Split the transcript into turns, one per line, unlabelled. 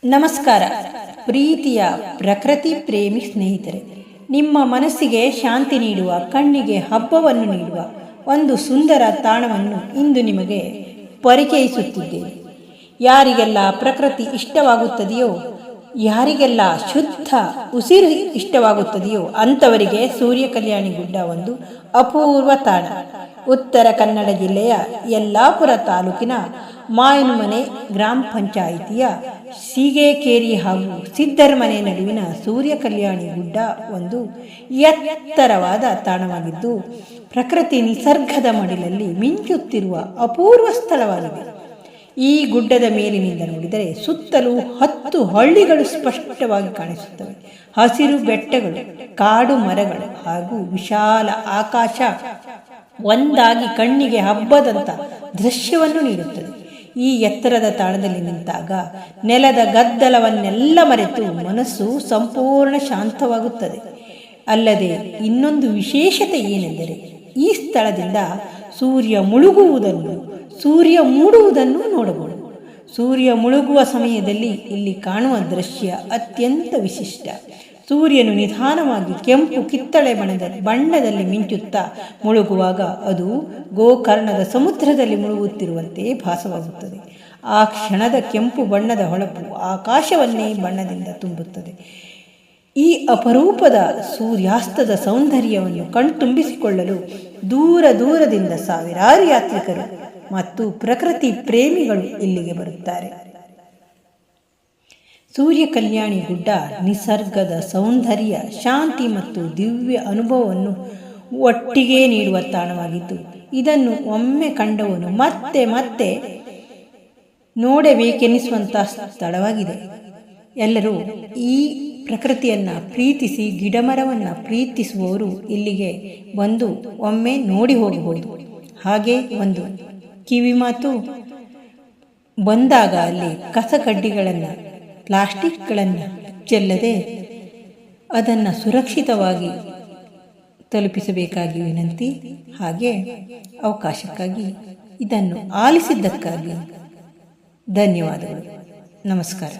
ನಮಸ್ಕಾರ ಪ್ರೀತಿಯ ಪ್ರಕೃತಿ ಪ್ರೇಮಿ ಸ್ನೇಹಿತರೆ, ನಿಮ್ಮ ಮನಸ್ಸಿಗೆ ಶಾಂತಿ ನೀಡುವ, ಕಣ್ಣಿಗೆ ಹಬ್ಬವನ್ನು ನೀಡುವ ಒಂದು ಸುಂದರ ತಾಣವನ್ನು ಇಂದು ನಿಮಗೆ ಪರಿಚಯಿಸುತ್ತಿದ್ದೇನೆ. ಯಾರಿಗೆಲ್ಲ ಪ್ರಕೃತಿ ಇಷ್ಟವಾಗುತ್ತದೆಯೋ, ಯಾರಿಗೆಲ್ಲ ಶುದ್ಧ ಉಸಿರು ಇಷ್ಟವಾಗುತ್ತದೆಯೋ ಅಂಥವರಿಗೆ ಸೂರ್ಯ ಕಲ್ಯಾಣಿ ಗುಡ್ಡ ಒಂದು ಅಪೂರ್ವ ತಾಣ. ಉತ್ತರ ಕನ್ನಡ ಜಿಲ್ಲೆಯ ಯಲ್ಲಾಪುರ ತಾಲೂಕಿನ ಮಾಯನಮನೆ ಗ್ರಾಮ ಪಂಚಾಯಿತಿಯ ಸೀಗೆಕೇರಿ ಹಾಗೂ ಸಿದ್ದರಮನೆ ನಡುವಿನ ಸೂರ್ಯ ಕಲ್ಯಾಣಿ ಗುಡ್ಡ ಒಂದು ಎತ್ತರವಾದ ತಾಣವಾಗಿದ್ದು, ಪ್ರಕೃತಿ ನಿಸರ್ಗದ ಮಡಿಲಲ್ಲಿ ಮಿಂಚುತ್ತಿರುವ ಅಪೂರ್ವ ಸ್ಥಳವಾಗಿದೆ. ಈ ಗುಡ್ಡದ ಮೇಲಿನಿಂದ ನೋಡಿದರೆ ಸುತ್ತಲೂ 10 ಹಳ್ಳಿಗಳು ಸ್ಪಷ್ಟವಾಗಿ ಕಾಣಿಸುತ್ತವೆ. ಹಸಿರು ಬೆಟ್ಟಗಳು, ಕಾಡು ಮರಗಳು ಹಾಗೂ ವಿಶಾಲ ಆಕಾಶ ಒಂದಾಗಿ ಕಣ್ಣಿಗೆ ಹಬ್ಬದಂತ ದೃಶ್ಯವನ್ನು ನೀಡುತ್ತದೆ. ಈ ಎತ್ತರದ ತಾಣದಲ್ಲಿ ನಿಂತಾಗ ನೆಲದ ಗದ್ದಲವನ್ನೆಲ್ಲ ಮರೆತು ಮನಸ್ಸು ಸಂಪೂರ್ಣ ಶಾಂತವಾಗುತ್ತದೆ. ಅಲ್ಲದೆ ಇನ್ನೊಂದು ವಿಶೇಷತೆ ಏನೆಂದರೆ, ಈ ಸ್ಥಳದಿಂದ ಸೂರ್ಯ ಮುಳುಗುವುದನ್ನು, ಸೂರ್ಯ ಮೂಡುವುದನ್ನು ನೋಡಬಹುದು. ಸೂರ್ಯ ಮುಳುಗುವ ಸಮಯದಲ್ಲಿ ಇಲ್ಲಿ ಕಾಣುವ ದೃಶ್ಯ ಅತ್ಯಂತ ವಿಶಿಷ್ಟ. ಸೂರ್ಯನು ನಿಧಾನವಾಗಿ ಕೆಂಪು ಕಿತ್ತಳೆ ಬಣ್ಣದಲ್ಲಿ ಮಿಂಚುತ್ತಾ ಮುಳುಗುವಾಗ ಅದು ಗೋಕರ್ಣದ ಸಮುದ್ರದಲ್ಲಿ ಮುಳುಗುತ್ತಿರುವಂತೆ ಭಾಸವಾಗುತ್ತದೆ. ಆ ಕ್ಷಣದ ಕೆಂಪು ಬಣ್ಣದ ಹೊಳಪು ಆಕಾಶವನ್ನೇ ಬಣ್ಣದಿಂದ ತುಂಬುತ್ತದೆ. ಈ ಅಪರೂಪದ ಸೂರ್ಯಾಸ್ತದ ಸೌಂದರ್ಯವನ್ನು ಕಣ್ತುಂಬಿಸಿಕೊಳ್ಳಲು ದೂರ ದೂರದಿಂದ ಸಾವಿರಾರು ಯಾತ್ರಿಕರು ಮತ್ತು ಪ್ರಕೃತಿ ಪ್ರೇಮಿಗಳು ಇಲ್ಲಿಗೆ ಬರುತ್ತಾರೆ. ಸೂರ್ಯ ಕಲ್ಯಾಣಿ ಗುಡ್ಡ ನಿಸರ್ಗದ ಸೌಂದರ್ಯ, ಶಾಂತಿ ಮತ್ತು ದಿವ್ಯ ಅನುಭವವನ್ನು ಒಟ್ಟಿಗೆ ನೀಡುವ ತಾಣವಾಗಿದ್ದು, ಇದನ್ನು ಒಮ್ಮೆ ಕಂಡವನು ಮತ್ತೆ ಮತ್ತೆ ನೋಡಬೇಕೆನಿಸುವಂತಹ ಸ್ಥಳವಾಗಿದೆ. ಎಲ್ಲರೂ ಈ ಪ್ರಕೃತಿಯನ್ನು ಪ್ರೀತಿಸಿ, ಗಿಡಮರವನ್ನು ಪ್ರೀತಿಸುವವರು ಇಲ್ಲಿಗೆ ಬಂದು ಒಮ್ಮೆ ನೋಡಿ ಹೋಗಬಹುದು. ಹಾಗೆ ಒಂದು ಕಿವಿ ಮಾತು, ಬಂದಾಗ ಅಲ್ಲಿ ಕಸಕಡ್ಡಿಗಳನ್ನು, ಪ್ಲಾಸ್ಟಿಕ್ಗಳನ್ನು ಚೆಲ್ಲದೆ ಅದನ್ನು ಸುರಕ್ಷಿತವಾಗಿ ತಲುಪಿಸಬೇಕಾಗಿ ವಿನಂತಿ. ಹಾಗೆ ಅವಕಾಶಕ್ಕಾಗಿ, ಇದನ್ನು ಆಲಿಸಿದ್ದಕ್ಕಾಗಿ ಧನ್ಯವಾದಗಳು. ನಮಸ್ಕಾರ.